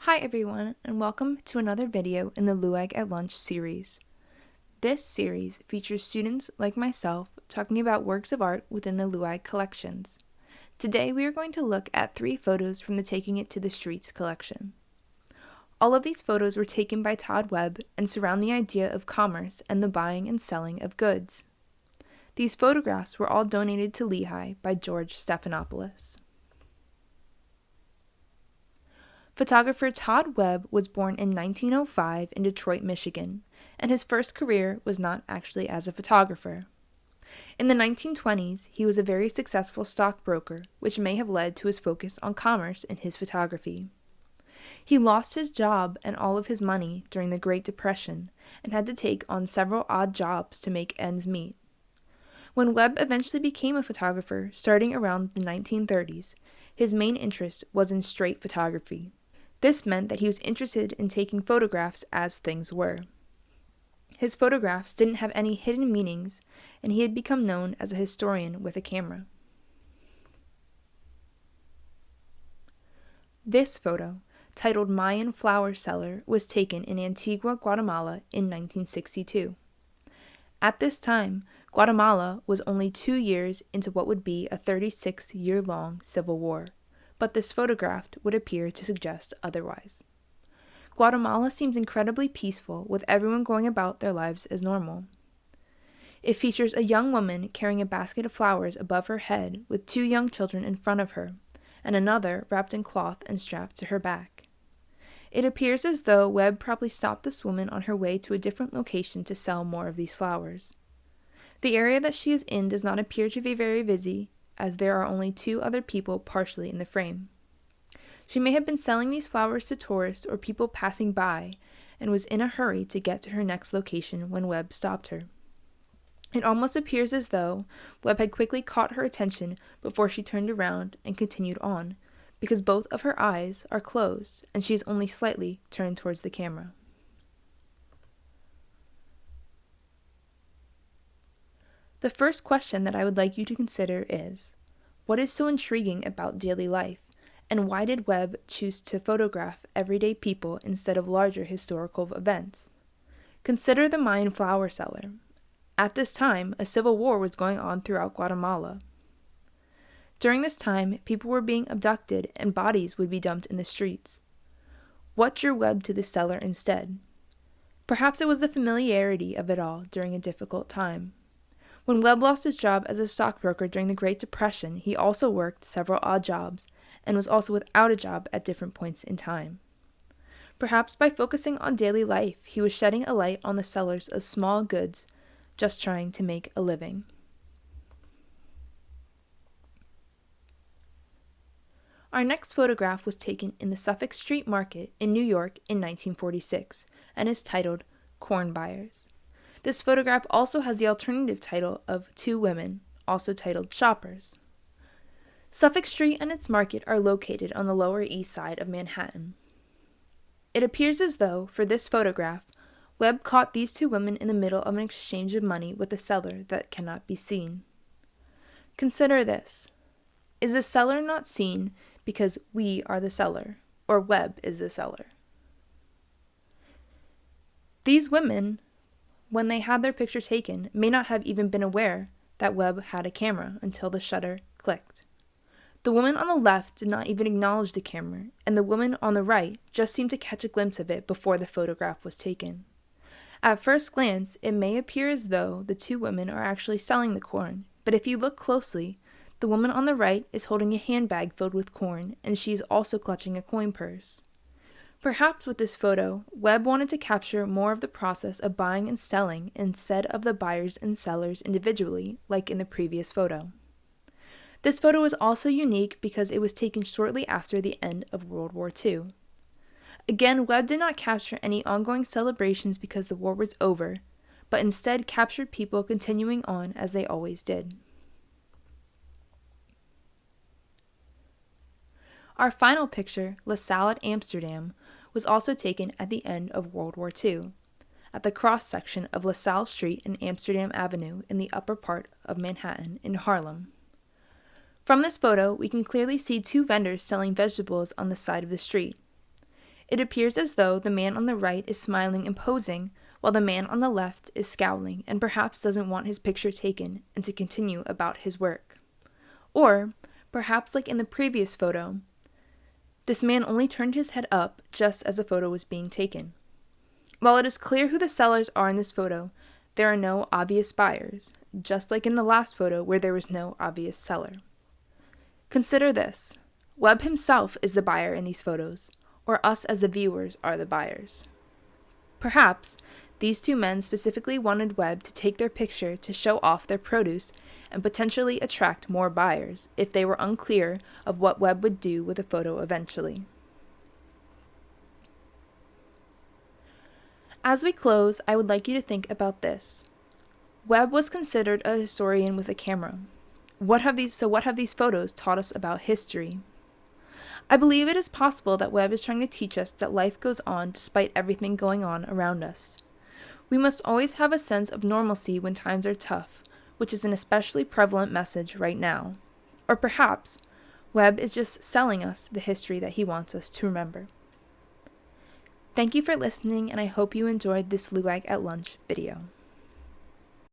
Hi everyone, and welcome to another video in the LUAG at Lunch series. This series features students like myself talking about works of art within the LUAG collections. Today we are going to look at 3 photos from the Taking It to the Streets collection. All of these photos were taken by Todd Webb and surround the idea of commerce and the buying and selling of goods. These photographs were all donated to Lehigh by George Stephanopoulos. Photographer Todd Webb was born in 1905 in Detroit, Michigan, and his first career was not actually as a photographer. In the 1920s, he was a very successful stockbroker, which may have led to his focus on commerce in his photography. He lost his job and all of his money during the Great Depression and had to take on several odd jobs to make ends meet. When Webb eventually became a photographer, starting around the 1930s, his main interest was in straight photography. This meant that he was interested in taking photographs as things were. His photographs didn't have any hidden meanings, and he had become known as a historian with a camera. This photo, titled Mayan Flower Cellar, was taken in Antigua, Guatemala in 1962. At this time, Guatemala was only 2 years into what would be a 36-year-long civil war, but this photograph would appear to suggest otherwise. Guatemala seems incredibly peaceful, with everyone going about their lives as normal. It features a young woman carrying a basket of flowers above her head with 2 young children in front of her, and another wrapped in cloth and strapped to her back. It appears as though Webb probably stopped this woman on her way to a different location to sell more of these flowers. The area that she is in does not appear to be very busy, as there are only 2 other people partially in the frame. She may have been selling these flowers to tourists or people passing by, and was in a hurry to get to her next location when Webb stopped her. It almost appears as though Webb had quickly caught her attention before she turned around and continued on, because both of her eyes are closed and she is only slightly turned towards the camera. The first question that I would like you to consider is, what is so intriguing about daily life, and why did Webb choose to photograph everyday people instead of larger historical events? Consider the Mayan flower cellar. At this time, a civil war was going on throughout Guatemala. During this time, people were being abducted and bodies would be dumped in the streets. What drew Webb to the cellar instead? Perhaps it was the familiarity of it all during a difficult time. When Webb lost his job as a stockbroker during the Great Depression, he also worked several odd jobs and was also without a job at different points in time. Perhaps by focusing on daily life, he was shedding a light on the sellers of small goods, just trying to make a living. Our next photograph was taken in the Suffolk Street Market in New York in 1946 and is titled Corn Buyers. This photograph also has the alternative title of 2 women, also titled Shoppers. Suffolk Street and its market are located on the Lower East Side of Manhattan. It appears as though, for this photograph, Webb caught these 2 women in the middle of an exchange of money with a seller that cannot be seen. Consider this. Is the seller not seen because we are the seller, or Webb is the seller? These women, when they had their picture taken, may not have even been aware that Webb had a camera until the shutter clicked. The woman on the left did not even acknowledge the camera, and the woman on the right just seemed to catch a glimpse of it before the photograph was taken. At first glance, it may appear as though the 2 women are actually selling the corn, but if you look closely, the woman on the right is holding a handbag filled with corn, and she is also clutching a coin purse. Perhaps with this photo, Webb wanted to capture more of the process of buying and selling instead of the buyers and sellers individually, like in the previous photo. This photo is also unique because it was taken shortly after the end of World War II. Again, Webb did not capture any ongoing celebrations because the war was over, but instead captured people continuing on as they always did. Our final picture, Lasalle at Amsterdam, was also taken at the end of World War II, at the cross-section of Lasalle Street and Amsterdam Avenue in the upper part of Manhattan in Harlem. From this photo, we can clearly see 2 vendors selling vegetables on the side of the street. It appears as though the man on the right is smiling and posing, while the man on the left is scowling and perhaps doesn't want his picture taken and to continue about his work. Or, perhaps like in the previous photo, this man only turned his head up just as the photo was being taken. While it is clear who the sellers are in this photo, there are no obvious buyers, just like in the last photo where there was no obvious seller. Consider this. Webb himself is the buyer in these photos, or us as the viewers are the buyers. Perhaps these two men specifically wanted Webb to take their picture to show off their produce and potentially attract more buyers if they were unclear of what Webb would do with the photo eventually. As we close, I would like you to think about this. Webb was considered a historian with a camera. What have these photos taught us about history? I believe it is possible that Webb is trying to teach us that life goes on despite everything going on around us. We must always have a sense of normalcy when times are tough, which is an especially prevalent message right now. Or perhaps, Webb is just selling us the history that he wants us to remember. Thank you for listening, and I hope you enjoyed this LUAG at Lunch video.